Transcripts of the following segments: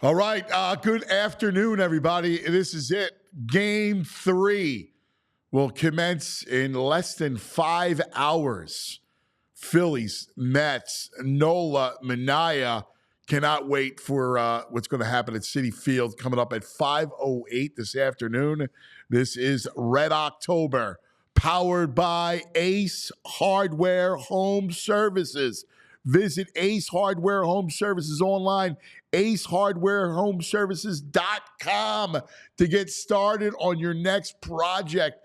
All right. Good afternoon, everybody. This is it. Game 3 will commence in less than 5 hours. Phillies, Mets, Nola, Manaea. Cannot wait for what's going to happen at Citi Field coming up at 5:08 this afternoon. This is Red October, powered by Ace Hardware Home Services. Visit Ace Hardware Home Services online, acehardwarehomeservices.com, to get started on your next project.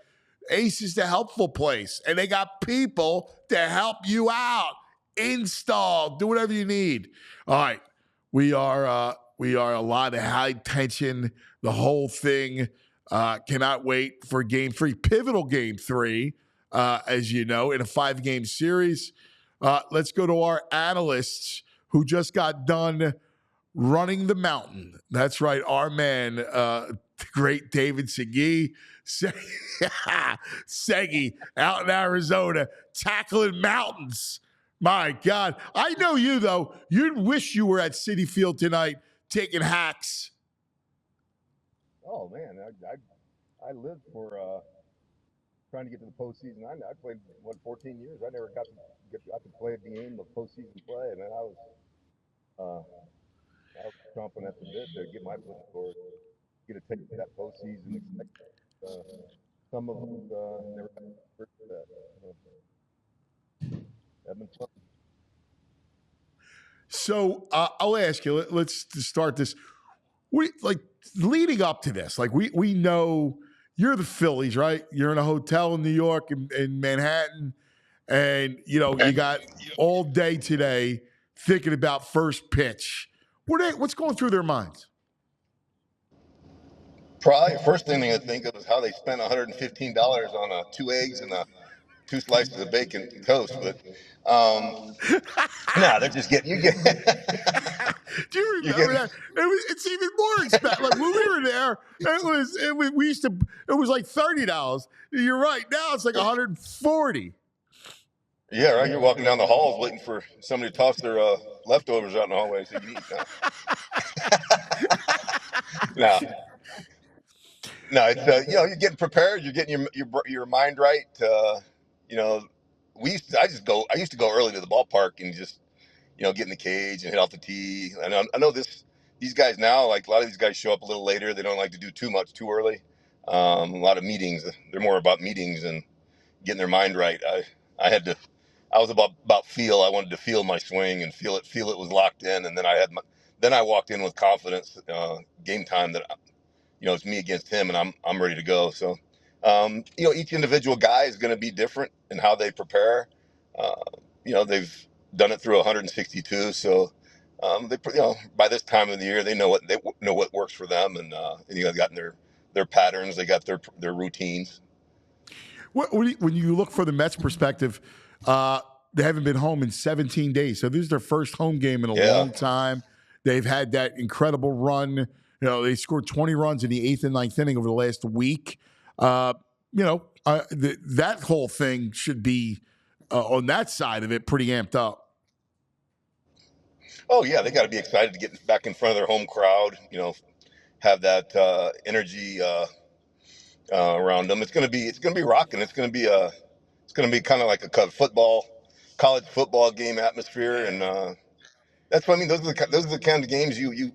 Ace is the helpful place, and they got people to help you out. Install, do whatever you need. All right, we are a lot of high tension. The whole thing. Cannot wait for Game 3, pivotal Game 3, as you know, in a 5-game series. Let's go to our analysts who just got done running the mountain. That's right, our man, the great David Segui. Segui out in Arizona, tackling mountains. My God. I know you, though. You'd wish you were at Citi Field tonight taking hacks. Oh, man. I lived for trying to get to the postseason. I played, 14 years. I never got to play a game of postseason play, and then I was chomping at the bit to get my foot forward, get a taste of that postseason. Some of them never got to that. That'd been fun. So I'll ask you. Let's start this. Leading up to this. We know you're the Phillies, right? You're in a hotel in New York, in Manhattan, and you got all day today thinking about first pitch. What's going through their minds? Probably first thing they think of is how they spent $115 on 2 eggs and 2 slices of bacon toast. But they're just getting you get. Do you remember that? It's even more expensive. Like when we were there, it was like $30. You're right. Now it's like $140. Yeah, right. You're walking down the halls waiting for somebody to toss their leftovers out in the hallway so you can eat. No, it's you're getting prepared. You're getting your mind right. I used to go early to the ballpark and just get in the cage and hit off the tee. And I know these guys now, like a lot of these guys show up a little later. They don't like to do too much too early. A lot of meetings. They're more about meetings and getting their mind right. I was about feel. I wanted to feel my swing and feel it was locked in. And then I walked in with confidence. Game time that it's me against him, and I'm ready to go. So, each individual guy is going to be different in how they prepare. They've done it through 162, so by this time of the year they know what works for them, and they've gotten their patterns, they got their routines. When you look for the Mets perspective, they haven't been home in 17 days, so this is their first home game in a long time. They've had that incredible run. They scored 20 runs in the 8th and 9th inning over the last week. That whole thing should be on that side of it pretty amped up. Oh yeah, they got to be excited to get back in front of their home crowd. Have that energy around them. It's gonna be rocking. It's gonna be kind of like a college football game atmosphere, and that's what I mean. Those are the kind of games you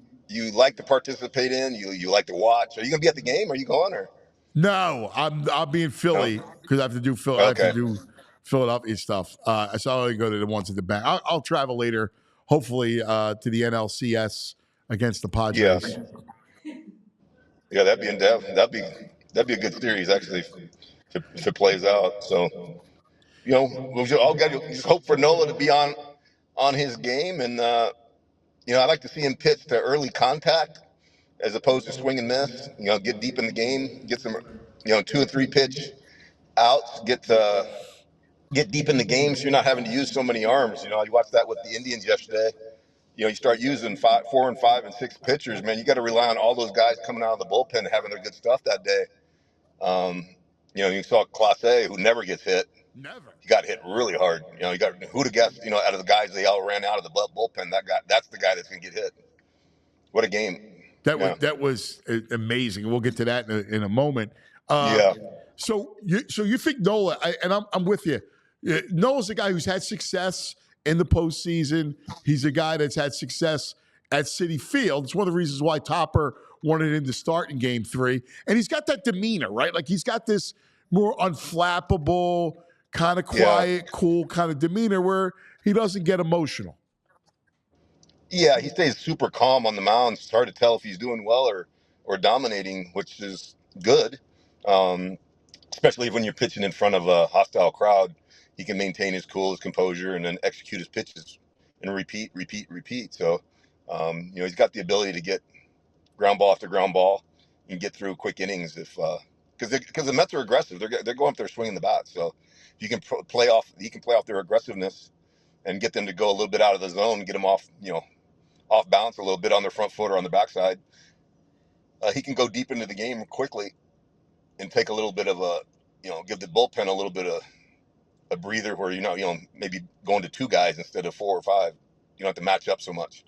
like to participate in. You like to watch. Are you gonna be at the game? Are you going or? No, I'll be in Philly because I have to do Philly. Okay. I have to do Philadelphia stuff. So I'll only go to the ones at the back. I'll travel later, hopefully to the NLCS against the Padres. Yeah, that'd be a good series actually if it plays out. So we'll all got to just hope for Nola to be on his game, and I'd like to see him pitch to early contact. as opposed to swing and miss. Get deep in the game, get some 2 and 3 pitch outs, get deep in the game, so you're not having to use so many arms. You watched that with the Indians yesterday. You start using 4 and 5 and 6 pitchers, man. You got to rely on all those guys coming out of the bullpen and having their good stuff that day. You saw Clase, who never gets hit. Never. He got hit really hard. You got who'd have guessed? Out of the guys they all ran out of the bullpen, that's the guy that's gonna get hit. What a game! That was amazing. We'll get to that in a moment. Yeah. So you think Nola? I'm with you. Nola's a guy who's had success in the postseason. He's a guy that's had success at Citi Field. It's one of the reasons why Topper wanted him to start in Game 3. And he's got that demeanor, right? Like he's got this more unflappable, kind of quiet, cool kind of demeanor where he doesn't get emotional. Yeah, he stays super calm on the mound. It's hard to tell if he's doing well or dominating, which is good. Especially when you're pitching in front of a hostile crowd, he can maintain his cool, his composure, and then execute his pitches and repeat. So, he's got the ability to get ground ball after ground ball and get through quick innings because the Mets are aggressive. They're going up there swinging the bat. So, if you can he can play off their aggressiveness and get them to go a little bit out of the zone, get them off balance a little bit on their front foot or on the backside. He can go deep into the game quickly and take a little bit of give the bullpen a little bit of a breather where maybe going to 2 guys instead of 4 or 5. You don't have to match up so much.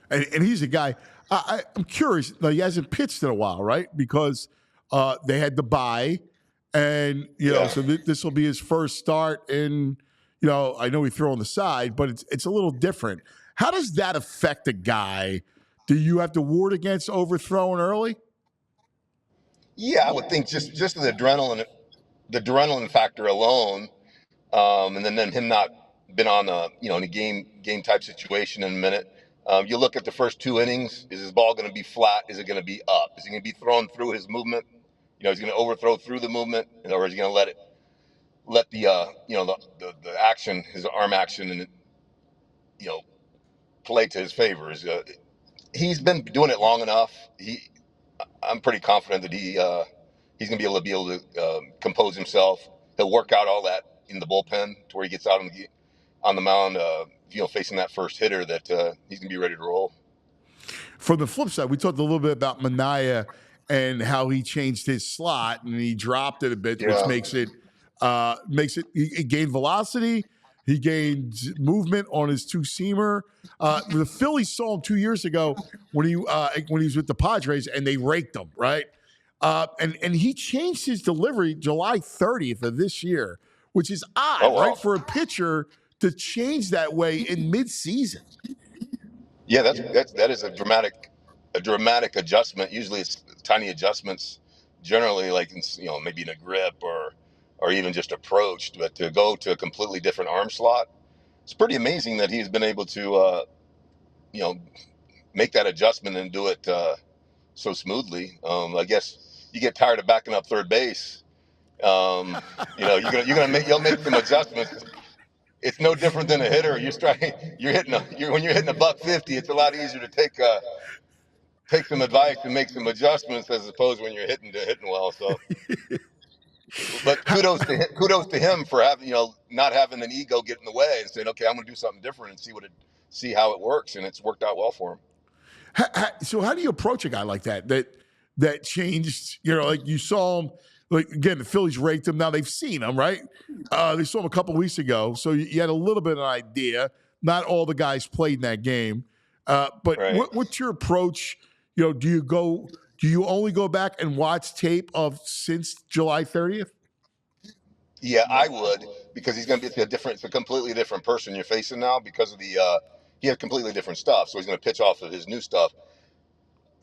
And he's a guy. I'm curious. He hasn't pitched in a while, right? Because they had the bye, and so this will be his first start. And I know he threw on the side, but it's a little different. How does that affect a guy? Do you have to ward against overthrowing early? Yeah, I would think just the adrenaline factor alone, and then him not been on in a game type situation in a minute. You look at the first 2 innings. Is his ball going to be flat? Is it going to be up? Is he going to be thrown through his movement? He's going to overthrow through the movement, or is he going to let the action, his arm action, and play to his favor? He's been doing it long enough. I'm pretty confident that he's going to be able to compose himself. He'll work out all that in the bullpen to where he gets out on the mound, facing that first hitter, that he's going to be ready to roll. From the flip side, we talked a little bit about Manaea and how he changed his slot and he dropped it a bit, which makes it he gained velocity. He gained movement on his 2-seamer. The Phillies saw him 2 years ago when he was with the Padres, and they raked him, right? And he changed his delivery July 30th of this year, which is odd, right, for a pitcher to change that way in mid-season. Yeah, that is a dramatic adjustment. Usually, it's tiny adjustments. Generally, like maybe in a grip or even just approached, but to go to a completely different arm slot, it's pretty amazing that he's been able to make that adjustment and do it so smoothly. I guess you get tired of backing up third base. You'll make some adjustments. It's no different than a hitter. When you're hitting a $150, it's a lot easier to take some advice and make some adjustments as opposed when you're hitting well. So, but kudos to him for having not having an ego get in the way and saying, okay, I'm going to do something different and see how it works, and it's worked out well for him. So how do you approach a guy like that changed? Like you saw him. Like again, the Phillies raked him. Now they've seen him, right? They saw him a couple weeks ago, so you had a little bit of an idea. Not all the guys played in that game, but right. What's your approach? Do you only go back and watch tape of since July 30th? Yeah, I would, because he's going to be it's a completely different person you're facing now because of he has completely different stuff, so he's going to pitch off of his new stuff.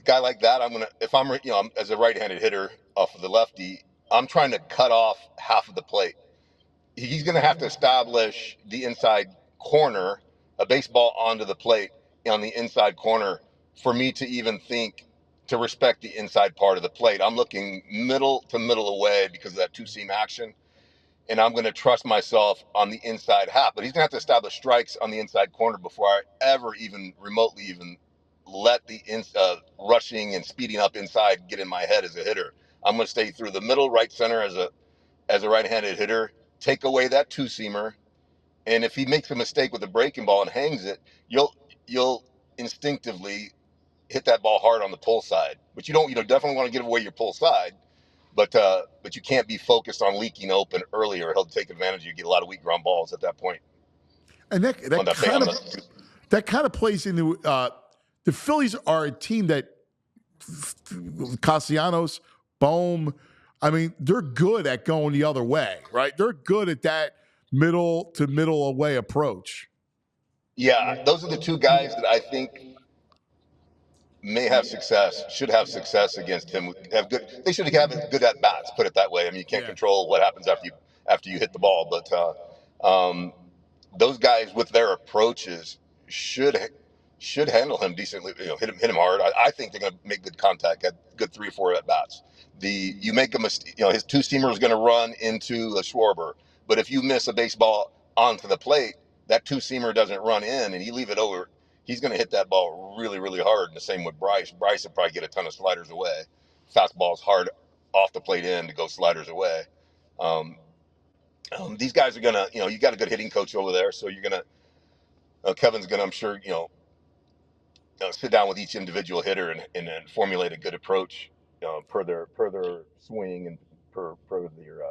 A guy like that, I'm as a right-handed hitter off of the lefty, I'm trying to cut off half of the plate. He's going to have to establish the inside corner, a baseball onto the plate on the inside corner, for me to even think to respect the inside part of the plate. I'm looking middle to middle away because of that 2-seam action, and I'm going to trust myself on the inside half. But he's going to have to establish strikes on the inside corner before I ever even remotely even let the rushing and speeding up inside get in my head as a hitter. I'm going to stay through the middle, right center as a right-handed hitter. Take away that two-seamer, and if he makes a mistake with a breaking ball and hangs it, you'll instinctively hit that ball hard on the pull side. But definitely want to give away your pull side. But you can't be focused on leaking open earlier. He'll take advantage of you. Get a lot of weak ground balls at that point. And that kind of plays into the Phillies are a team that Castellanos, Bohm, I mean, they're good at going the other way, right? They're good at that middle to middle away approach. Yeah, those are the two guys that I think should have success against him. They should have good at bats. Put it that way. I mean, you can't control what happens after you hit the ball, but those guys with their approaches should handle him decently. Hit him hard. I think they're going to make good contact, get good 3 or 4 at bats. You make a mistake. His two seamer is going to run into a Schwarber, but if you miss a baseball onto the plate, that two seamer doesn't run in, and you leave it over. He's going to hit that ball really, really hard. And the same with Bryce. Bryce will probably get a ton of sliders away. Fastballs hard off the plate in to go sliders away. These guys are going to, you got a good hitting coach over there. So you're going to, Kevin's going to, I'm sure, sit down with each individual hitter and formulate a good approach per their swing and per their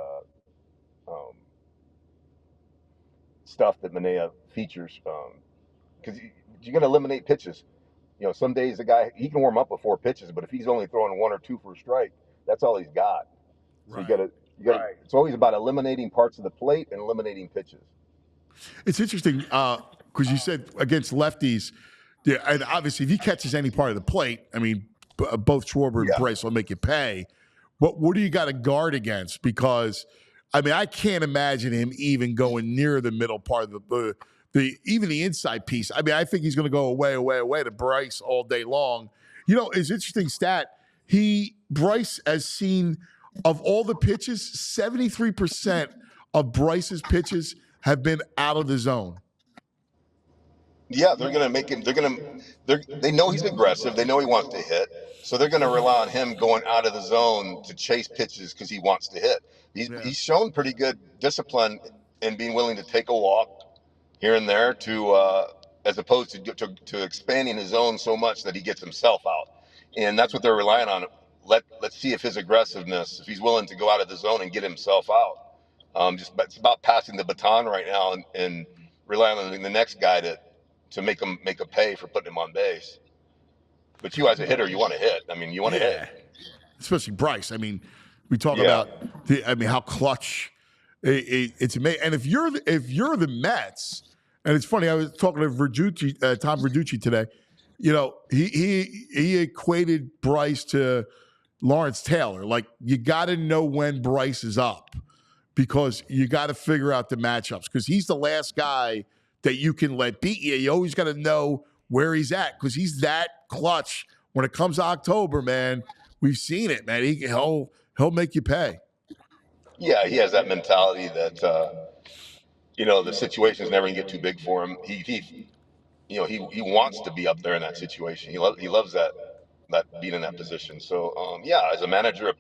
stuff that Manaea features. Because you're going to eliminate pitches. Some days the guy, he can warm up with 4 pitches, but if he's only throwing 1 or 2 for a strike, that's all he's got. So you got to. It's always about eliminating parts of the plate and eliminating pitches. It's interesting because you said against lefties, yeah, and obviously if he catches any part of the plate, I mean, both Schwarber and Bryce will make you pay. But what do you got to guard against? Because I mean, I can't imagine him even going near the middle part of even the inside piece. I mean, I think he's going to go away to Bryce all day long. It's an interesting stat. Bryce has seen, of all the pitches, 73% of Bryce's pitches have been out of the zone. Yeah, they're going to make him. They know he's aggressive. They know he wants to hit. So they're going to rely on him going out of the zone to chase pitches because he wants to hit. He's shown pretty good discipline in being willing to take a walk here and there as opposed to expanding his zone so much that he gets himself out. And that's what they're relying on. Let's see if his aggressiveness, if he's willing to go out of the zone and get himself out. It's about passing the baton right now and relying on the next guy to make a pay for putting him on base. But you as a hitter, you want to hit. I mean, you want to hit. Especially Bryce. I mean, we talk about how clutch it's amazing. And if you're the Mets, and it's funny, I was talking to Tom Verducci today. He equated Bryce to Lawrence Taylor. Like, you got to know when Bryce is up because you got to figure out the matchups because he's the last guy that you can let beat you. You always got to know where he's at because he's that clutch. When it comes to October, man, we've seen it, man. He'll make you pay. Yeah, he has that mentality that the situation's never gonna get too big for him. He wants to be up there in that situation. He loves that being in that position. So as a manager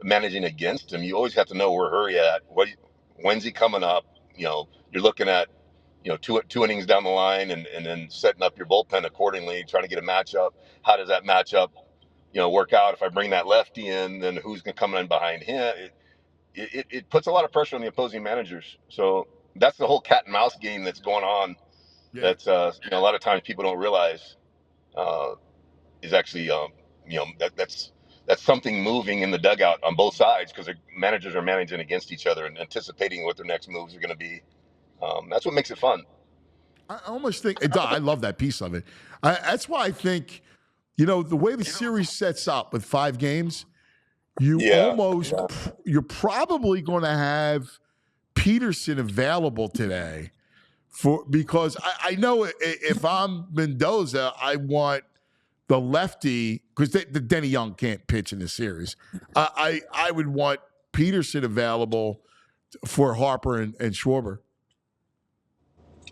managing against him, you always have to know where hurry at. When's he coming up? You're looking at two innings down the line and then setting up your bullpen accordingly, trying to get a matchup. How does that matchup work out? If I bring that lefty in, then who's gonna come in behind him? It puts a lot of pressure on the opposing managers. So that's the whole cat and mouse game that's going on. Yeah. That's a lot of times people don't realize is actually that's something moving in the dugout on both sides because the managers are managing against each other and anticipating what their next moves are going to be. That's what makes it fun. I almost think I love that piece of it. That's why I think the way the series sets up with 5 games. You're probably going to have Peterson available today because I know if I'm Mendoza, I want the lefty because the Denny Young can't pitch in the series. I would want Peterson available for Harper and Schwarber.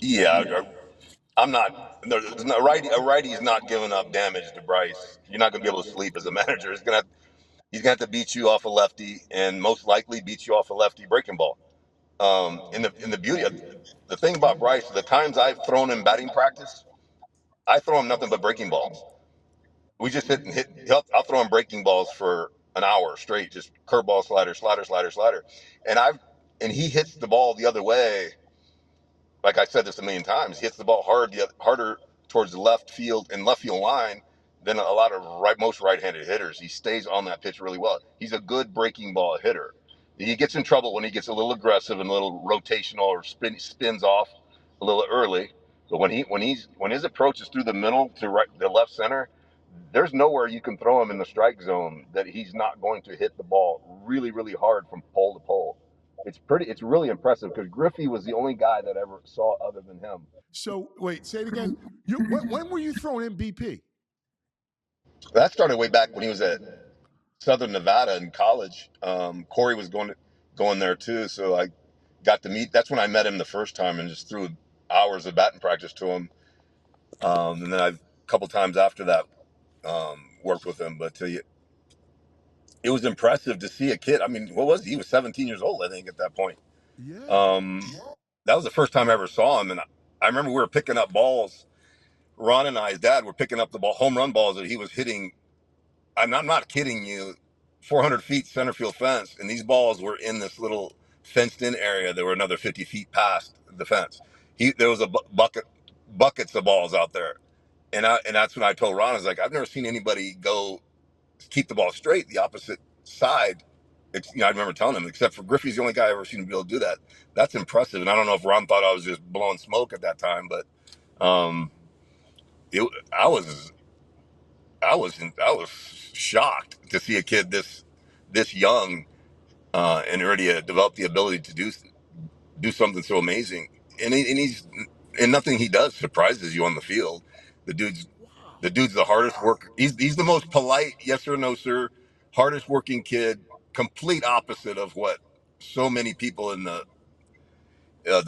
Yeah, I'm not. There's no righty. A righty is not giving up damage to Bryce. You're not going to be able to sleep as a manager. He's gonna have to beat you off a lefty, and most likely beat you off a lefty breaking ball. In the beauty of the thing about Bryce, the times I've thrown him batting practice, I throw him nothing but breaking balls. We just hit and hit. I'll throw him breaking balls for an hour straight, just curveball, slider, slider, slider, slider, and he hits the ball the other way. Like I said this a million times, he hits the ball harder towards the left field and left field line than a lot of most right-handed hitters. He stays on that pitch really well. He's a good breaking ball hitter. He gets in trouble when he gets a little aggressive and a little rotational or spins off a little early. But when his approach is through the middle to the left center, there's nowhere you can throw him in the strike zone that he's not going to hit the ball really, really hard from pole to pole. It's really impressive because Griffey was the only guy that ever saw other than him. So wait, say it again. When were you throwing in BP? That started way back when he was at Southern Nevada in college. Corey was going there too, so I got to meet. That's when I met him the first time and just threw hours of batting practice to him. And then a couple times after that worked with him. But it was impressive to see a kid. I mean, what was he? He was 17 years old, I think, at that point. Yeah. Um, that was the first time I ever saw him, and I remember we were picking up balls. Ron and I, his dad, were picking up the home run balls that he was hitting. I'm not kidding you. 400 feet center field fence, and these balls were in this little fenced-in area. They were another 50 feet past the fence. There was a buckets of balls out there, and that's when I told Ron, I was like, I've never seen anybody keep the ball straight the opposite side. I remember telling him, except for Griffey's the only guy I ever seen him be able to do that. That's impressive, and I don't know if Ron thought I was just blowing smoke at that time, but um, it, I was I was shocked to see a kid this young and already develop the ability to do something so amazing. And nothing he does surprises you on the field. The dude's the dude's the hardest worker. He's the most polite, yes or no, sir, hardest working kid. Complete opposite of what so many people in the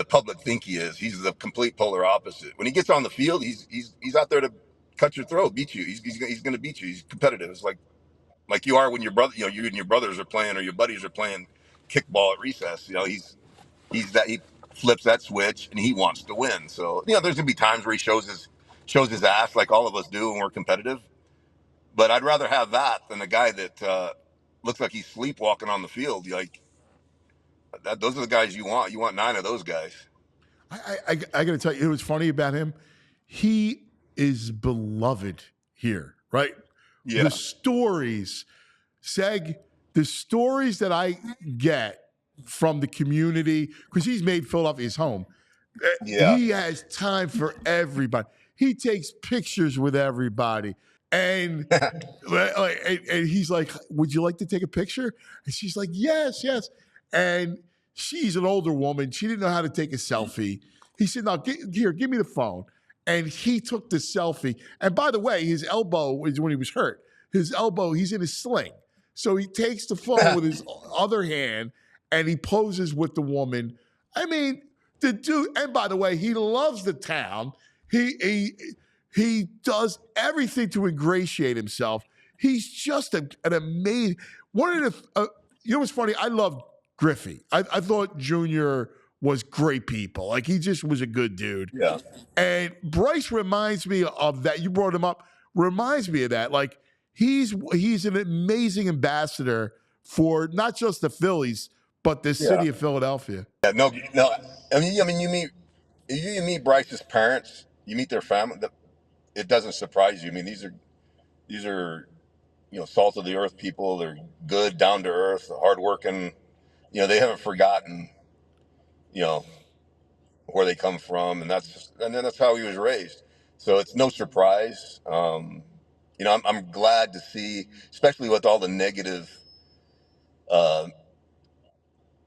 public think he is. He's the complete polar opposite. When he gets on the field, he's out there to cut your throat, beat you. He's going to beat you. He's competitive. It's like you are when your brother, you and your brothers are playing or your buddies are playing kickball at recess. He flips that switch and he wants to win. So there's gonna be times where he shows his ass like all of us do when we're competitive. But I'd rather have that than a guy that looks like he's sleepwalking on the field. Like that, those are the guys you want. You want 9 of those guys. I got to tell you, it was funny about him. He is beloved here, right? Yeah, The stories, Seg, the stories that I get from the community, because he's made Philadelphia his home. yeah. He has time for everybody. He takes pictures with everybody. And and he's like, "Would you like to take a picture?" And she's like, "Yes, yes." And she's an older woman. She didn't know how to take a selfie. He said, "No, here, give me the phone." And he took the selfie. And by the way, his elbow is when he was hurt. His elbow, he's in a sling. So he takes the phone with his other hand and he poses with the woman. I mean, the dude. And by the way, he loves the town. He does everything to ingratiate himself. He's just an amazing one of the. What's funny? I loved Griffey. I thought Junior was great people. Like he just was a good dude. Yeah. And Bryce reminds me of that. You brought him up. Reminds me of that. Like he's an amazing ambassador for not just the Phillies but the Yeah. city of Philadelphia. Yeah. No, no. I mean, you meet Bryce's parents, you meet their family. It doesn't surprise you. I mean, these are salt of the earth people. They're good, down to earth, hardworking. They haven't forgotten, you know, where they come from, and then that's how he was raised. So it's no surprise. I'm glad to see, especially with all the negative uh,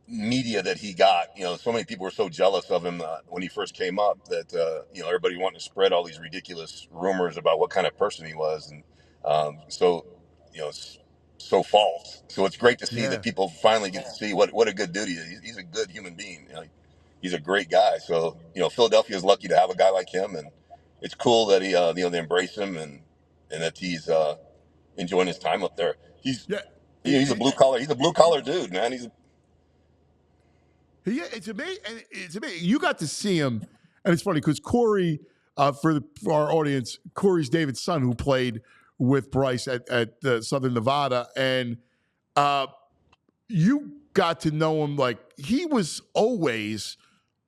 media that he got. So many people were so jealous of him when he first came up that everybody wanted to spread all these ridiculous rumors about what kind of person he was, and it's so false. So it's great to see that Yeah. people finally get to see what a good dude he is. He's a good human being. He's a great guy. So Philadelphia is lucky to have a guy like him, and it's cool that he they embrace him and that he's enjoying his time up there. Yeah. He's a blue collar. He's a blue collar dude, man. Yeah, it's amazing. And it's amazing. You got to see him, and it's funny because Corey, for our audience, Corey's David's son, who played with Bryce at Southern Nevada, and you got to know him like he was always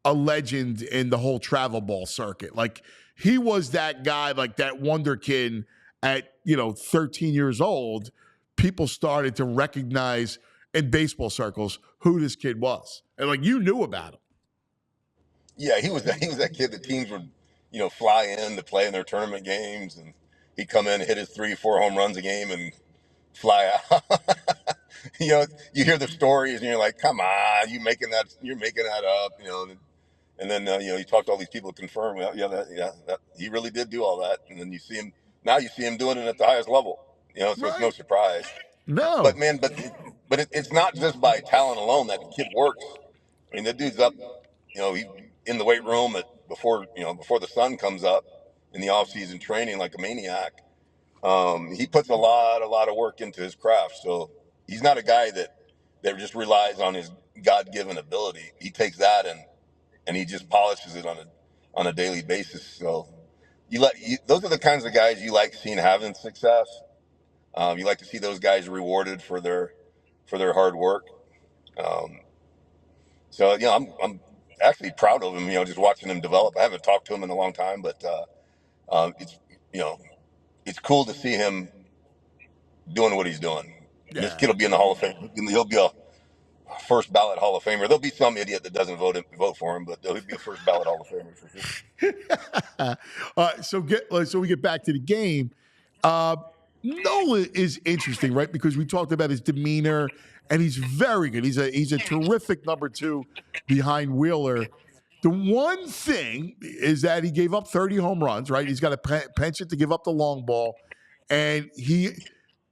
a legend in the whole travel ball circuit. Like he was that guy, like that wonder kid at 13 years old. People started to recognize in baseball circles who this kid was, and like you knew about him. Yeah, he was that kid that teams would fly in to play in their tournament games, and he'd come in, hit his 3 4 home runs a game, and fly out. You hear the stories, and you're like, come on, you're making that up, And then you talk to all these people to confirm, well, that he really did do all that, and then you see him now. You see him doing it at the highest level, so it's no Right? surprise. But No. man, it's not just by talent alone that the kid works. I mean, the dude's up, he in the weight room before the sun comes up in the off season training like a maniac. He puts a lot of work into his craft. So he's not a guy that just relies on his God given ability. He takes that and he just polishes it on a daily basis. So those are the kinds of guys you like seeing having success. You like to see those guys rewarded for their hard work. Um, so I'm actually proud of him. Just watching him develop. I haven't talked to him in a long time, but it's you know it's cool to see him doing what he's doing. And this Yeah. kid will be in the Hall of Fame. He'll be a first ballot Hall of Famer. There'll be some idiot that doesn't vote for him, but he'll be a first ballot Hall of Famer for sure. So we get back to the game. Uh, Nola is interesting, right? Because we talked about his demeanor, and he's very good. He's a terrific number two behind Wheeler. The one thing is that he gave up 30 home runs, right? He's got a penchant to give up the long ball, and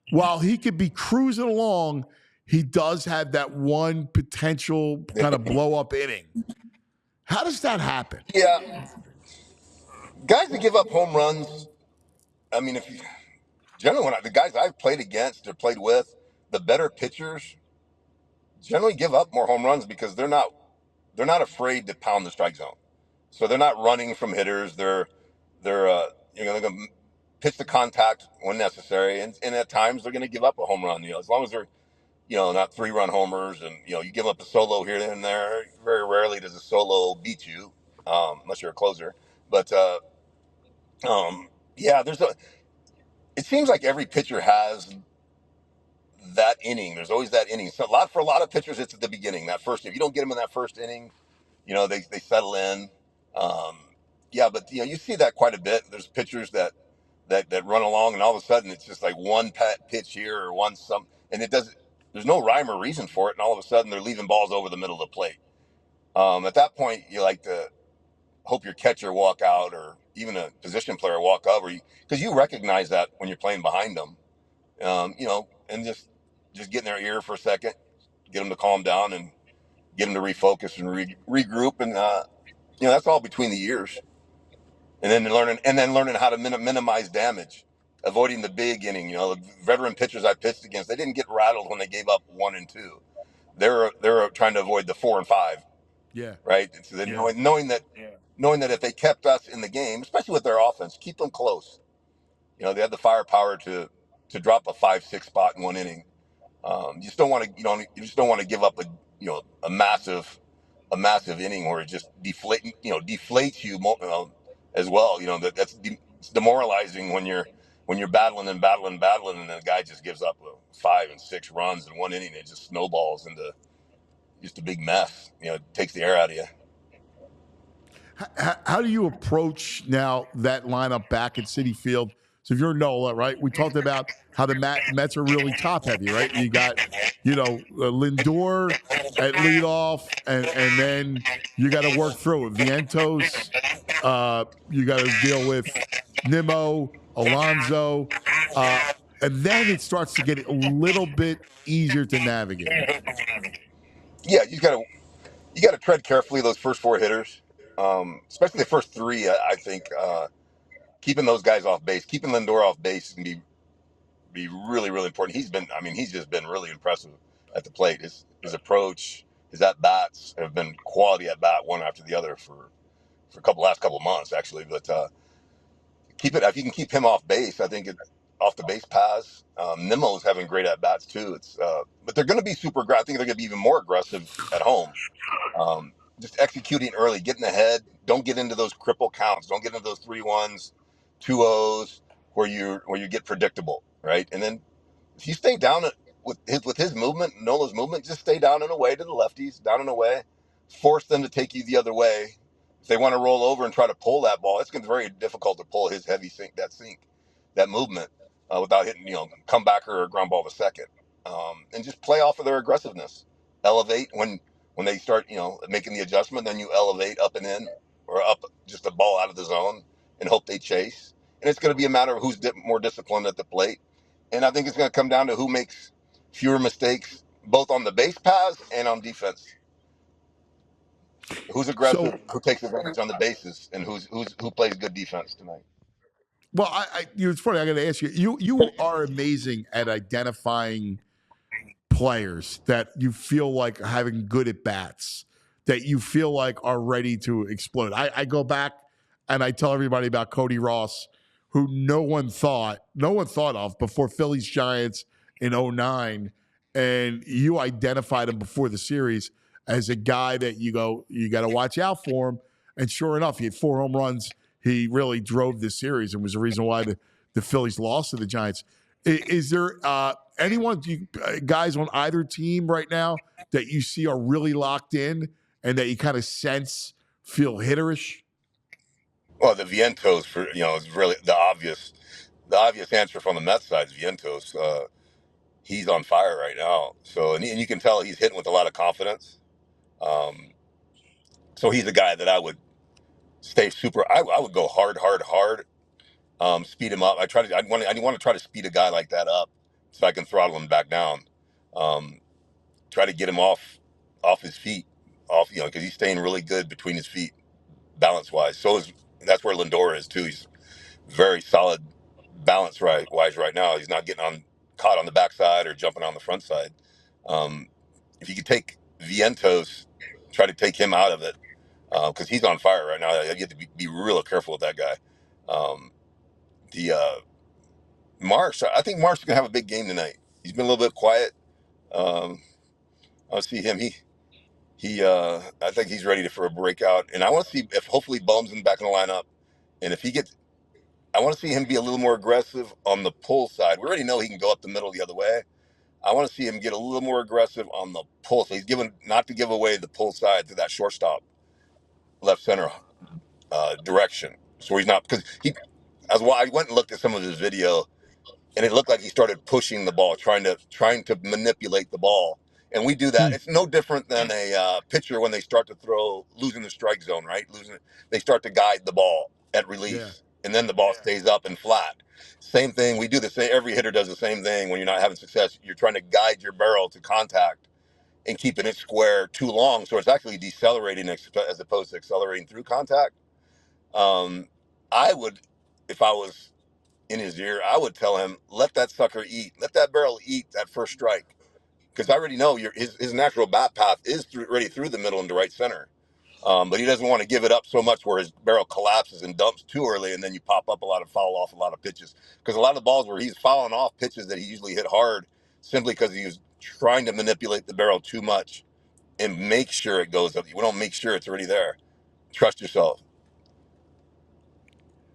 while he could be cruising along, he does have that one potential kind of blow up inning. How does that happen? Yeah, guys that give up home runs. I mean, if you generally the guys I've played against or played with, the better pitchers generally give up more home runs because they're not afraid to pound the strike zone. So they're not running from hitters. They're going to pitch the contact when necessary, and at times they're going to give up a home run. As long as they're not 3 run homers, and you give up a solo here and there. Very rarely does a solo beat you, unless you're a closer. But yeah, It seems like every pitcher has that inning. There's always that inning. So for a lot of pitchers, it's at the beginning. That first, if you don't get them in that first inning, they settle in. Um, yeah, but you see that quite a bit. There's pitchers that run along, and all of a sudden it's just like one pitch here or and it doesn't. There's no rhyme or reason for it, and all of a sudden they're leaving balls over the middle of the plate. At that point, you like to hope your catcher walk out, or even a position player walk up, because you recognize that when you're playing behind them, and just get in their ear for a second, get them to calm down and get them to refocus and regroup, and that's all between the ears, and then learning how to minimize damage, avoiding the big inning. The veteran pitchers I pitched against, they didn't get rattled when they gave up 1 and 2. They're trying to avoid the 4 and 5, Yeah. right? And so then knowing that if they kept us in the game, especially with their offense, keep them close. They had the firepower to drop a 5 6 spot in 1 inning. You just don't want to you just don't want to give up a massive inning where it just deflates you as well. It's demoralizing when you're battling, and the guy just gives up 5 and 6 runs in 1 inning. It just snowballs into just a big mess. It takes the air out of you. How do you approach now that lineup back at Citi Field? So if you're Nola, right? We talked about how the Mets are really top heavy, right? You got, Lindor at leadoff, and then you got to work through it. Vientos, you got to deal with Nimmo, Alonso, and then it starts to get a little bit easier to navigate. Yeah, you got to tread carefully those first 4 hitters, especially the first 3. I think. keeping those guys off base, keeping Lindor off base can be really, really important. He's just been really impressive at the plate. His approach, his at bats have been quality at bat one after the other for last couple of months actually. But keep it if you can keep him off base. I think off the base paths. Nimmo's having great at bats too. But they're going to be super aggressive. I think they're going to be even more aggressive at home. Just executing early, getting ahead. Don't get into those cripple counts. Don't get into those 3-1s, 2-0s where you get predictable, right? And then if you stay down with his movement, Nola's movement, just stay down and away to the lefties, down and away. Force them to take you the other way. If they want to roll over and try to pull that ball, it's going to be very difficult to pull his heavy sink, that movement without hitting, comebacker or ground ball to second. And just play off of their aggressiveness. Elevate when they start, making the adjustment, then you elevate up and in or up just the ball out of the zone and hope they chase. And it's going to be a matter of who's more disciplined at the plate. And I think it's going to come down to who makes fewer mistakes, both on the base paths and on defense. Who's aggressive, So, who takes advantage on the bases, and who plays good defense tonight. well, it's funny. I got to ask you. You are amazing at identifying players that you feel like having good at bats, that you feel like are ready to explode. I go back and I tell everybody about Cody Ross, who no one thought of before Phillies Giants in '09, and you identified him before the series as a guy that you got to watch out for him. And sure enough, he had 4 home runs. He really drove this series and was the reason why the Phillies lost to the Giants. Is there anyone, guys on either team right now that you see are really locked in and that you kind of sense feel hitterish? Well, the Vientos is really the obvious answer from the Mets side is Vientos. He's on fire right now. So and you can tell he's hitting with a lot of confidence. Um, so he's a guy that I would stay super. I would go hard, hard, hard. Speed him up. I want to try to speed a guy like that up so I can throttle him back down. Um, Try to get him off his feet, because he's staying really good between his feet, balance wise. That's where Lindor is too. He's very solid balance wise right now. He's not getting caught on the backside or jumping on the front side. Um, if you could take Vientos, try to take him out of it because he's on fire right now. You have to be real careful with that guy. The Marsh, I think Marsh is gonna have a big game tonight. He's been a little bit quiet. Um, I'll see him. I think he's ready for a breakout, and I want to see if hopefully Bum's back in the lineup, and if he gets, I want to see him be a little more aggressive on the pull side. We already know he can go up the middle the other way. I want to see him get a little more aggressive on the pull. So he's given not to give away the pull side to that shortstop, left center direction. So he's not because I went and looked at some of his video, and it looked like he started pushing the ball, trying to manipulate the ball. And we do that. Hmm. It's no different than a pitcher when they start to throw, losing the strike zone, right? They start to guide the ball at Yeah. release, and then the ball stays up and flat. Same thing. We do the same. Every hitter does the same thing when you're not having success. You're trying to guide your barrel to contact and keeping it square too long, so it's actually decelerating as opposed to accelerating through contact. Um, I would, if I was in his ear, I would tell him, let that sucker eat. Let that barrel eat that first strike. Because I already know his natural bat path is already through the middle into right center. But he doesn't want to give it up so much where his barrel collapses and dumps too early, and then you pop up foul off a lot of pitches. Because a lot of the balls where he's fouling off pitches that he usually hit hard simply because he was trying to manipulate the barrel too much and make sure it goes up. We don't make sure it's already there. Trust yourself.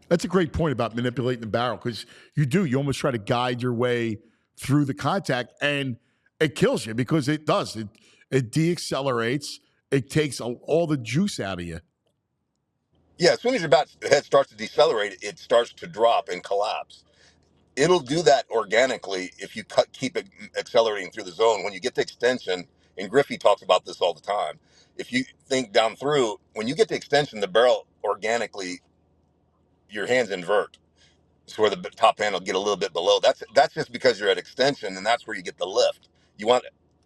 That's a great point about manipulating the barrel because you almost try to guide your way through the contact and it kills you because it does. It deaccelerates, it takes all the juice out of you. Yeah, as soon as your bat head starts to decelerate, it starts to drop and collapse. It'll do that organically if you keep it accelerating through the zone. When you get to extension, and Griffey talks about this all the time, if you think down through, when you get to extension, the barrel organically, your hands invert. It's where the top hand will get a little bit below. That's just because you're at extension, and that's where you get the lift. You want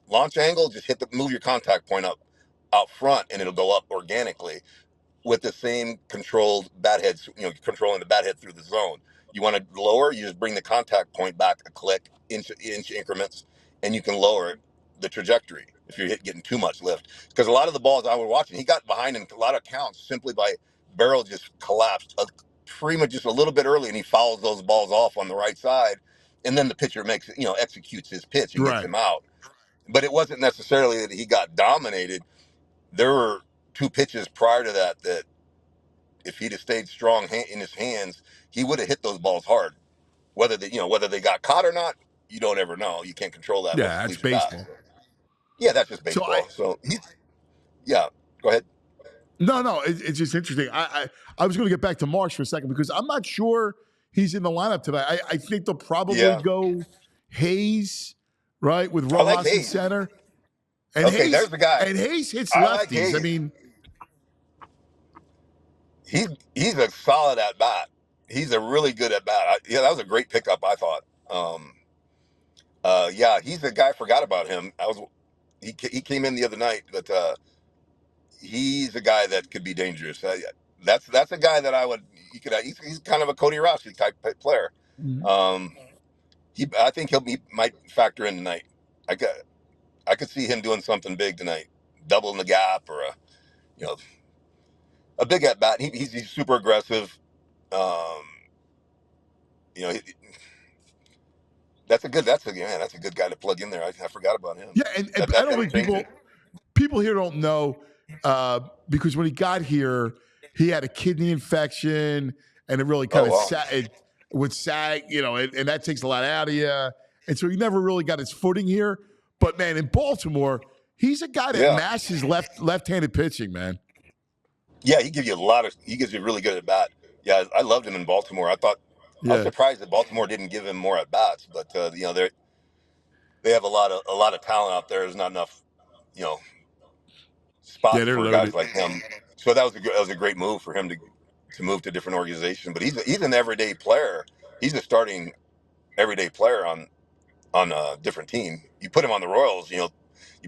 launch angle, just move your contact point up out front, and it'll go up organically. with the same controlled bat head, controlling the bat head through the zone. You want to lower, you just bring the contact point back a click, inch increments, and you can lower the trajectory if you're getting too much lift. Because a lot of the balls I was watching, he got behind in a lot of counts simply by barrel just collapsed pretty much just a little bit early, and he fouls those balls off on the right side, and then the pitcher executes his pitch and gets Right. him out. But it wasn't necessarily that he got dominated. There were two pitches prior to that if he'd have stayed strong in his hands, he would have hit those balls hard. Whether they got caught or not, you don't ever know. You can't control that once Yeah, it that's leaves your bat. baseball. Yeah, that's just So I baseball. So yeah. Go ahead. no, it's just interesting. I was going to get back to Marsh for a second because I'm not sure he's in the lineup tonight. I think they'll probably Yeah, go Hayes, right, with I like Rojas in Hayes. center, and Okay, Hayes there's the guy. and Hayes hits I like lefties. I Hayes. mean, He's a solid at bat. He's a really good at bat. Yeah, that was a great pickup. I thought. Yeah, he's the guy. I forgot about him. He came in the other night, but he's a guy that could be dangerous. That's a guy that I would. He's kind of a Cody Rossi type player. Um, I think he might factor in tonight. I could see him doing something big tonight, doubling the gap or you know a big at bat. He's super aggressive. Um, you know, that's a good guy to plug in there. I forgot about him. yeah, and I don't That'll think change it. people here don't know because when he got here, he had a kidney infection, and it really Oh kind of wow. it would sag, and that takes a lot out of you, and so he never really got his footing here. But man, in Baltimore, he's a guy that Yeah. mashes left-handed pitching, man. Yeah, he gives you really good at bat. Yeah, I loved him in Baltimore. I was Yeah, surprised that Baltimore didn't give him more at bats, but they have a lot of talent out there. There's not enough, you know, yeah, spots they're for guys loaded. like him. So that was a great move for him to move to a different organization. But he's an everyday player. He's a starting everyday player on a different team. You put him on the Royals, you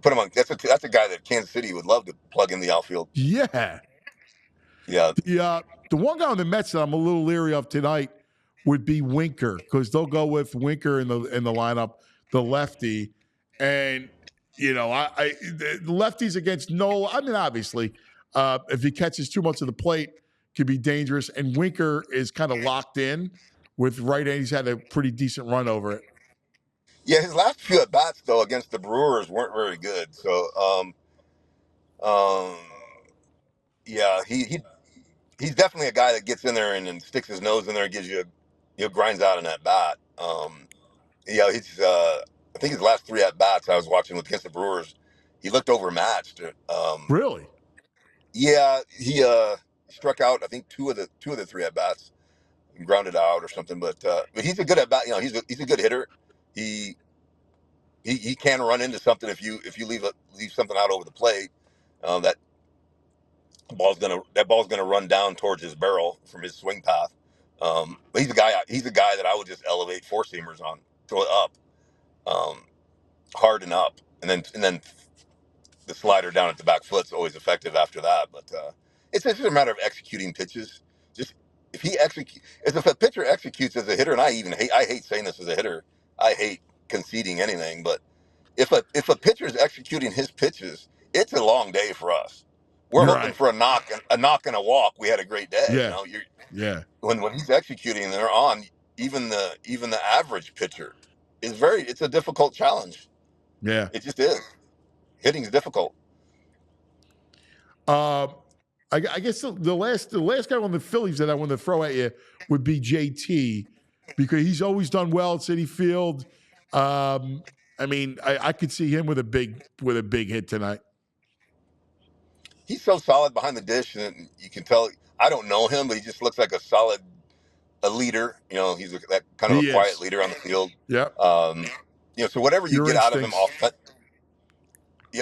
put him on. That's a guy that Kansas City would love to plug in the outfield. Yeah, Yeah, the one guy on the Mets that I'm a little leery of tonight would be Winker because they'll go with Winker in the lineup, the lefty, and the lefties against Nola. I mean, obviously, if he catches too much of the plate, could be dangerous. And Winker is kind of locked in with right hand. He's had a pretty decent run over it. yeah. His last few at bats though against the Brewers weren't very good. So, um, yeah, he's definitely a guy that gets in there and sticks his nose in there and gives grinds out in that bat. Yeah, I think his last three at bats I was watching against the Brewers, he looked overmatched. Really? Yeah, he struck out I think two of the three at bats, and grounded out or something. But he's a good at bat. He's a good hitter. He he can run into something if you leave something out over the plate. That ball's gonna run down towards his barrel from his swing path. But he's a guy that I would just elevate four seamers on, throw it up, um, hard and up, and then the slider down at the back foot's always effective after that. But it's just a matter of executing pitches. Just if a pitcher executes as a hitter, and I hate saying this as a hitter, I hate conceding anything, but if a pitcher is executing his pitches, it's a long day for us. We're You're hoping right. for a knock and a walk. We had a great day. Yeah. Yeah. When he's executing and they're on, even the average pitcher it's a difficult challenge. Yeah. It just is. Hitting's difficult. Uh, I guess the last guy on the Phillies that I want to throw at you would be JT because he's always done well at City Field. I mean, I could see him with a big hit tonight. He's so solid behind the dish, and you can tell. I don't know him, but he just looks like a leader. He's that kind of a He quiet is. leader on the field. Yep. Um, so whatever you Your get out of him instincts.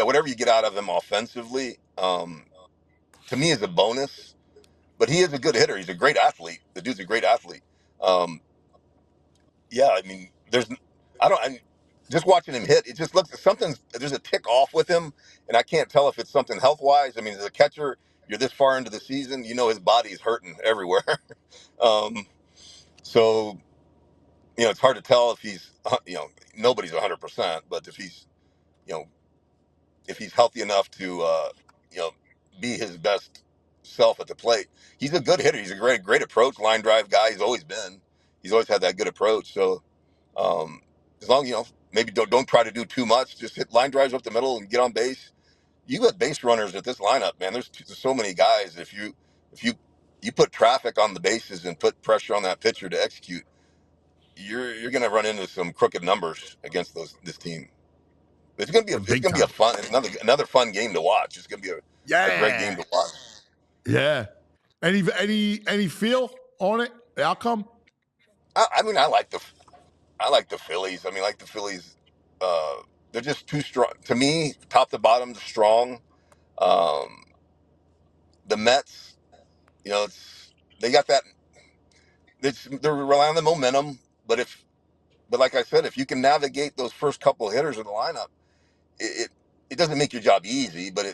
whatever you get out of him offensively, to me is a bonus. But he is a good hitter. He's a great athlete. The dude's a great athlete. Um, yeah, I mean, I'm just watching him hit. It just looks there's a tick off with him, and I can't tell if it's something health wise. I mean, as a catcher, you're this far into the season, you know his body's hurting everywhere. um, so it's hard to tell if he's nobody's 100%, but you know if he's healthy enough to be his best self at the plate. He's a good hitter. He's a great approach line drive guy. He's always had that good approach. So as long maybe don't try to do too much. Just hit line drives up the middle and get on base. You got base runners at this lineup, man. There's so many guys. If you put traffic on the bases and put pressure on that pitcher to execute, you're going to run into some crooked numbers against this team. It's Big gonna be a time. fun another fun game to watch. It's gonna be a great game Yeah. to watch. Yeah. Any feel on it? The outcome? I mean, I like the Phillies. I mean, like the Phillies, uh, they're just too strong to me. Top to bottom, strong. Um, the Mets, they got that. They're relying on the momentum, but like I said, if you can navigate those first couple of hitters in the lineup, it it doesn't make your job easy, but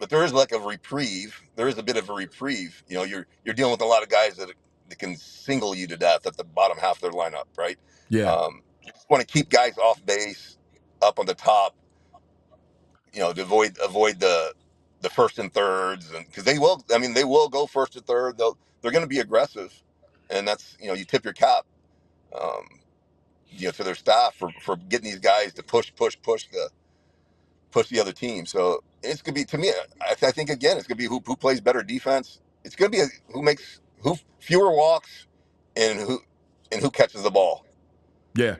there is like a reprieve. There is a bit of a reprieve. You're dealing with a lot of guys that can single you to death at the bottom half of their lineup, right? Yeah. You just want to keep guys off base, up on the top, to avoid the first and thirds, and because they will. I mean, they will go first and third. They're going to be aggressive, and that's you tip your cap. Um, to their staff for getting these guys to push the other team. So it's gonna be to me. I think again, it's gonna be who plays better defense. It's gonna be who fewer walks and who catches the ball Yeah.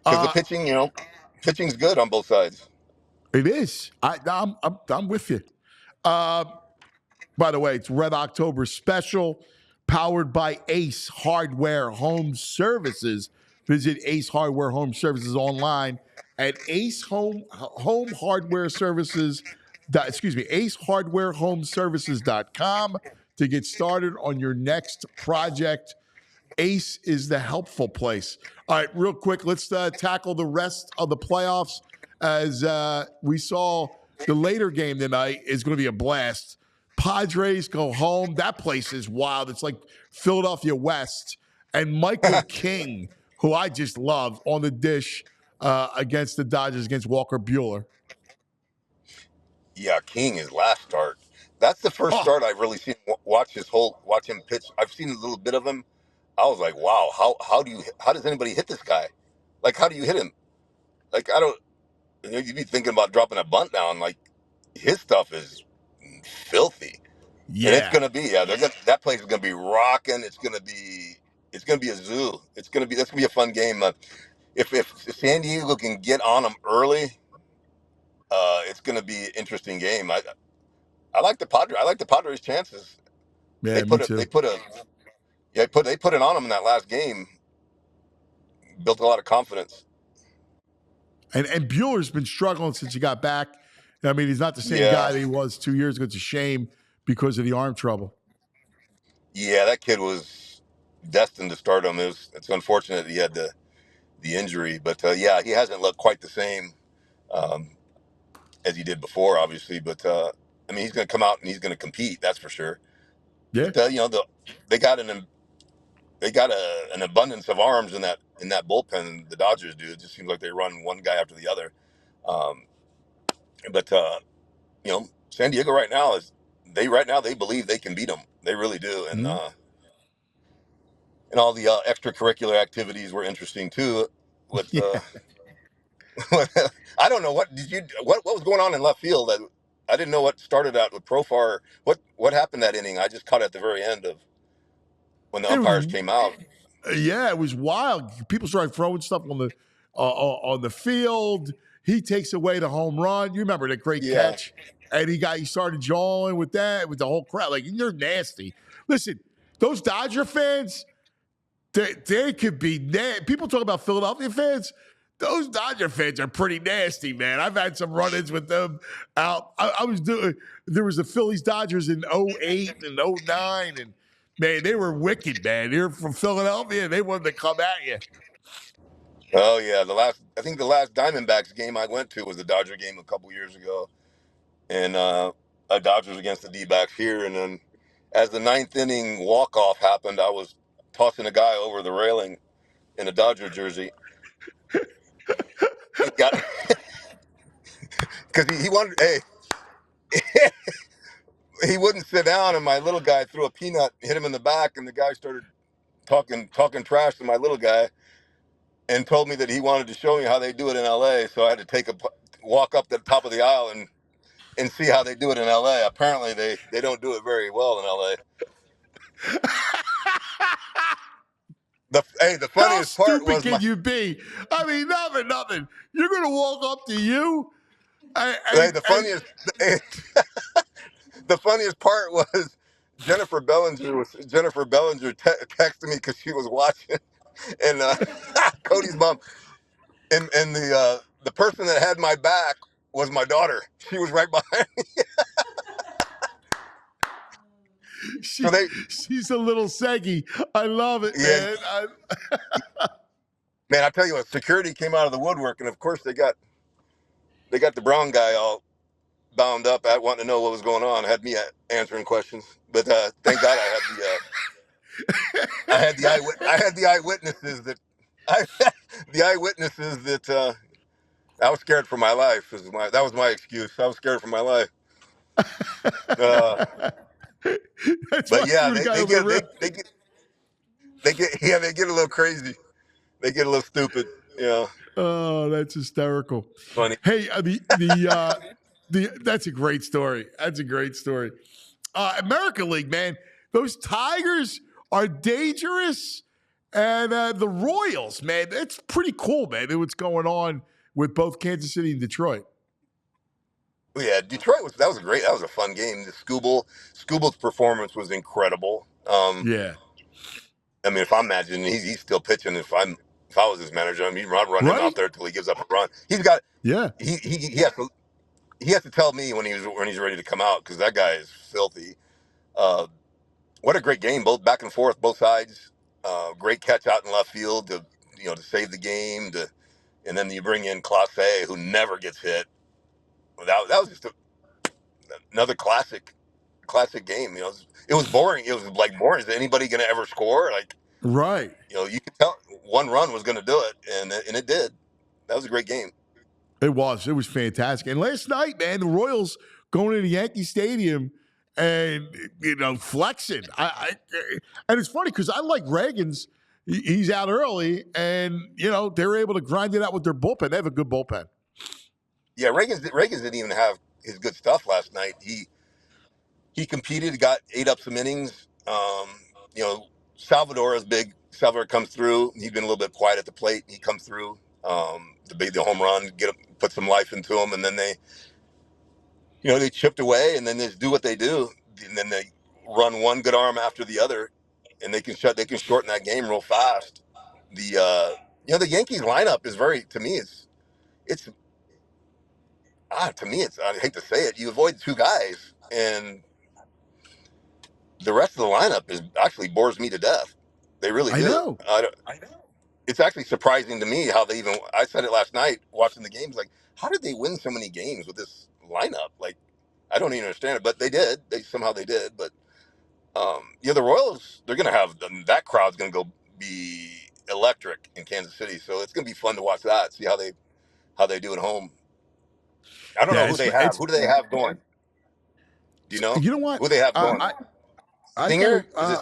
because the Uh pitching's good on both sides. it is. I'm with you. Uh by the way, it's Red October special powered by Ace Hardware Home Services. Visit Ace Hardware Home Services online at Ace Home Hardware Services. Ace Hardware Home Services.com to get started on your next project. Ace is the helpful place. All right, real quick, let's tackle the rest of the playoffs. As we saw, the later game tonight is going to be a blast. Padres go home. That place is wild. It's like Philadelphia West. And Michael King, who I just love, on the dish against the Dodgers, against Walker Buehler. Yeah, King his last start. That's the first Oh, start I've really seen watch him pitch. I've seen a little bit of him. I was like, wow, how does anybody hit this guy? Like, how do you hit him? Like, I don't. You'd be thinking about dropping a bunt down. Like, his stuff is filthy. And it's yeah. gonna be that place is gonna be rocking. It's gonna be a zoo. That's gonna be a fun game. If San Diego can get on them early, it's gonna be an interesting game. I like the Padres. I like the Padres' chances. They Yeah, me put it. too. They put a. Yeah, they put it on them in that last game. Built a lot of confidence. And Bueller's been struggling since he got back. I mean, he's not the same Yeah, guy that he was 2 years ago. It's a shame because of the arm trouble. yeah, that kid was destined to start him. It's unfortunate he had the injury, but yeah, he hasn't looked quite the same. Um, as he did before, obviously. But I mean, he's going to come out and he's going to compete. That's for sure. Yeah. But they got an abundance of arms in that bullpen. The Dodgers do. It just seems like they run one guy after the other. Um, but San Diego right now they believe they can beat them. They really do. Mhm. And all the extracurricular activities were interesting too. With Yeah. I don't know what was going on in left field. I didn't know what started out with Profar. What happened that inning? I just caught at the very end of when the It was umpires came out. yeah, it was wild. People started throwing stuff on the field. He takes away the home run. You remember the great Yeah. catch, and he started jawing with that with the whole crowd. Like you're nasty. Listen, those Dodger fans, they could be people talk about Philadelphia fans. Those Dodger fans are pretty nasty, man. I've had some run-ins with them out. I was doing there was the Phillies Dodgers in '08 and '09, and man, they were wicked, man. They're from Philadelphia, and they wanted to come at you. Oh yeah. I think the last Diamondbacks game I went to was the Dodger game a couple years ago, and Dodgers against the D-backs here, and then as the ninth inning walk-off happened, I was tossing a guy over the railing in a Dodger jersey. He got because he wanted. Hey, he wouldn't sit down, and my little guy threw a peanut, hit him in the back, and the guy started talking trash to my little guy, and told me that he wanted to show me how they do it in L.A. So I had to walk up the top of the aisle and see how they do it in L.A. Apparently, they don't do it very well in L.A. The How funniest part stupid was can you be? I mean, nothing. You're going to walk up to you hey, and, the and funniest the funniest part was Jennifer Bellinger texted me because she was watching, and Cody's mom, and the person that had my back was my daughter. She was right behind me. So she's a little Segui. I love it, yeah, man. man, I tell you what, security came out of the woodwork, and of course they got the brown guy all bound up at wanting to know what was going on. Had me answering questions, but thank God I had the eyewitnesses that I the eyewitnesses that I was scared for my life. That was my excuse. I was scared for my life. Uh, That's why but I yeah, threw the they, guy they over the get rail. they get a little crazy. They get a little stupid. Yeah, Oh, that's hysterical. funny. Hey, that's a great story. That's a great story. American League, man, those Tigers are dangerous, and the Royals, man, it's pretty cool, man. What's going on with both Kansas City and Detroit? Yeah, that was great. That was a fun game. The Scooble's performance was incredible. Yeah, I mean, if I'm imagining he's still pitching, if I was his manager, I mean, I'd run him out right. there till he gives up a run. He's got Yeah, he has to tell me when he's ready to come out because that guy is filthy. Uh, what a great game, both back and forth, both sides. Great catch out in left field to save the game. And then you bring in Clase, who never gets hit. That was just another classic game. It was boring. It was like boring. Is anybody going to ever score? Like right. you could tell one run was going to do it, and it did. That was a great game. It was. It was fantastic. And last night, man, the Royals going into Yankee Stadium and flexing. And it's funny because I like Reagan's. He's out early, and they're able to grind it out with their bullpen. They have a good bullpen. Yeah, Reagan's didn't even have his good stuff last night. He competed, ate up some innings. You know, Salvador is big. Salvador comes through. He's been a little bit quiet at the plate. He comes through. The home run, put some life into him, and then they chipped away, and then they do what they do, and then they run one good arm after the other, and they can shorten that game real fast. The Yankees lineup is it's to me it's I hate to say it, you avoid two guys, and the rest of the lineup is actually bores me to death. They really I do. know. It's actually surprising to me how they even. I said it last night watching the games. Like, how did they win so many games with this lineup? Like, I don't even understand it, but they did. They did. But the Royals, they're gonna have that crowd's gonna go be electric in Kansas City. So it's gonna be fun to watch that. See how they do at home. I don't Yeah, know who they have. Who do they have going? Do you know you know what? who they have going? I got Singer? to. Is it?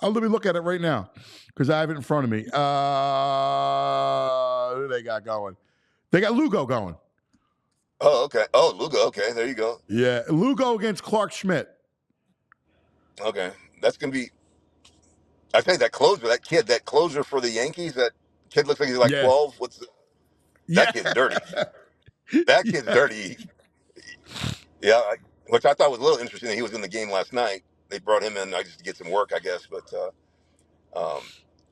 Let me look at it right now because I have it in front of me. Who they got going? They got Lugo going. Oh, okay. Oh, Lugo. Okay, there you go. Yeah, Lugo against Clark Schmidt. Okay, that's gonna be. I tell you that closer for the Yankees, that kid looks like he's like Yeah, 12. That yeah, kid's dirty. That kid's yeah. dirty. Yeah, which I thought was a little interesting that he was in the game last night. They brought him in just to get some work, I guess, but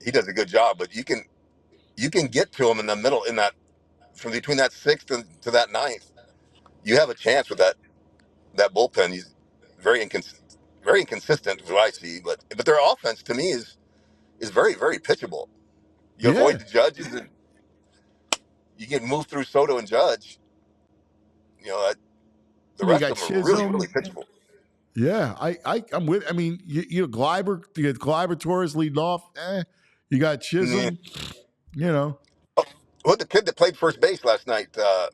he does a good job. But you can get to him in the middle from between that sixth to that ninth. You have a chance with that bullpen. He's very inconsistent, is what I see. But their offense to me is very very pitchable. You avoid Yeah. the Judges and you can move through Soto and Judge. You know, the You rest got of them are really, Chisholm. really pitchable. Yeah, I'm with. I mean, you know, Gleiber, you got Gleiber Torres leading off. You got Yeah. Chisholm. You know, What the kid that played first base last night? Uh,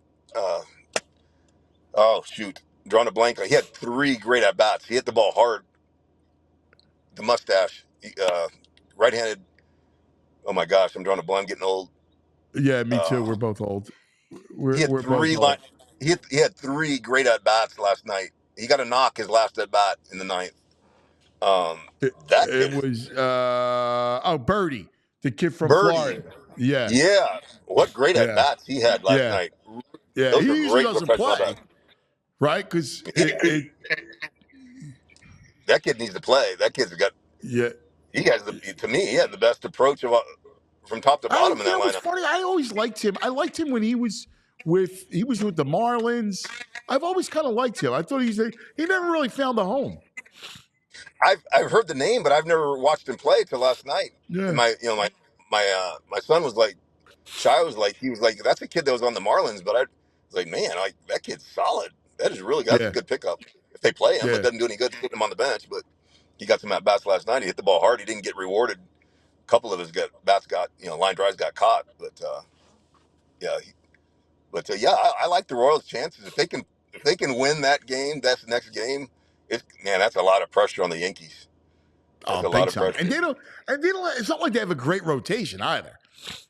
oh shoot, drawing a blank. He had 3 great at bats. He hit the ball hard. The mustache, right-handed. Oh my gosh, I'm drawing a blank. I'm getting old. yeah, me too. Uh, We're both old. he had We're both 3 old. line. He had 3 great at bats last night. He got a knock his last at bat in the ninth. Um, that It kid is was Birdie, the kid from Birdie. Florida. Yeah, Yeah, what great at yeah, bats he had last yeah, night. yeah. Those He are usually great doesn't professional play, bats. right? Because it That kid needs to play. That kid's got. yeah. He has the. To me, he had the best approach of from top to bottom in You that know what's lineup. funny? I always liked him. I liked him when he was with the Marlins. I've always kind of liked him. I thought he never really found a home. I've heard the name, but I've never watched him play till last night. And Yeah, my son was like, Shy was like, he was like, that's a kid that was on the Marlins, but I was like, man, like that kid's solid. That is really that's a yeah, good pickup. If they play him, it yeah. doesn't do any good to put him on the bench, but he got some at bats last night. He hit the ball hard. He didn't get rewarded. A couple of his bats got line drives got caught, but yeah, yeah, I like the Royals' chances if they can win that game. That's the next game. That's a lot of pressure on the Yankees. That's Oh, a lot big of time. pressure. And they don't. It's not like they have a great rotation either.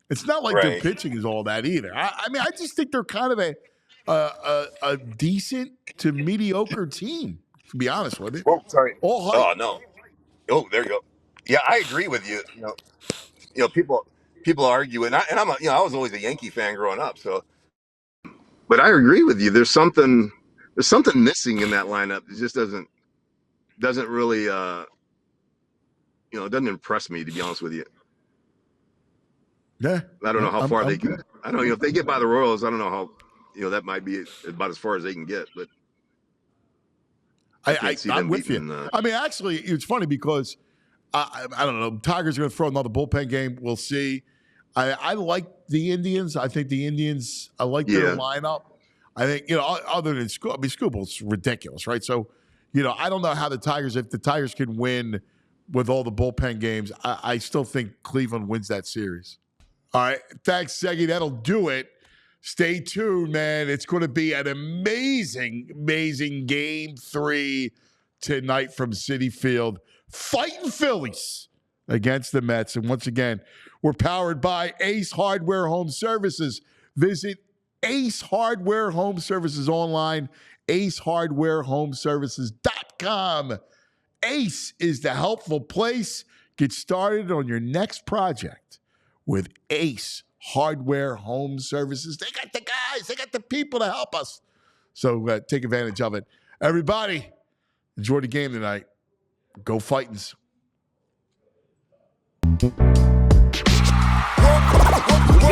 It's not like their Right. pitching is all that either. I mean, I just think they're kind of a decent to mediocre team. To be honest with you, Well, sorry. all hype. Oh no. Oh, there you go. Yeah, I agree with you. People argue, and I'm I was always a Yankee fan growing up. So, but I agree with you. There's something missing in that lineup. It just doesn't really it doesn't impress me, to be honest with you. Yeah, I don't know how far they good. can. I don't know if they get by the Royals. I don't know how that might be about as far as they can get, but I can't see I'm them with beating. you. I mean, actually, it's funny because I don't know. Tigers are going to throw another bullpen game. We'll see. I like the Indians. I think the Indians. I like their lineup. I think other than school. I mean, Scooble's ridiculous, right? So, I don't know how if the Tigers can win with all the bullpen games. I still think Cleveland wins that series. All right, thanks, Segui. That'll do it. Stay tuned, man. It's going to be an amazing, amazing Game 3 tonight from Citi Field. Fighting Phillies against the Mets. And once again, we're powered by Ace Hardware Home Services. Visit Ace Hardware Home Services online, acehardwarehomeservices.com. Ace is the helpful place. Get started on your next project with Ace Hardware Home Services. They got the guys, they got the people to help us. So take advantage of it. Everybody, enjoy the game tonight. Go Fightins. We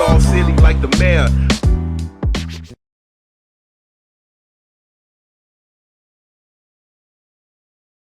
all silly like the mayor.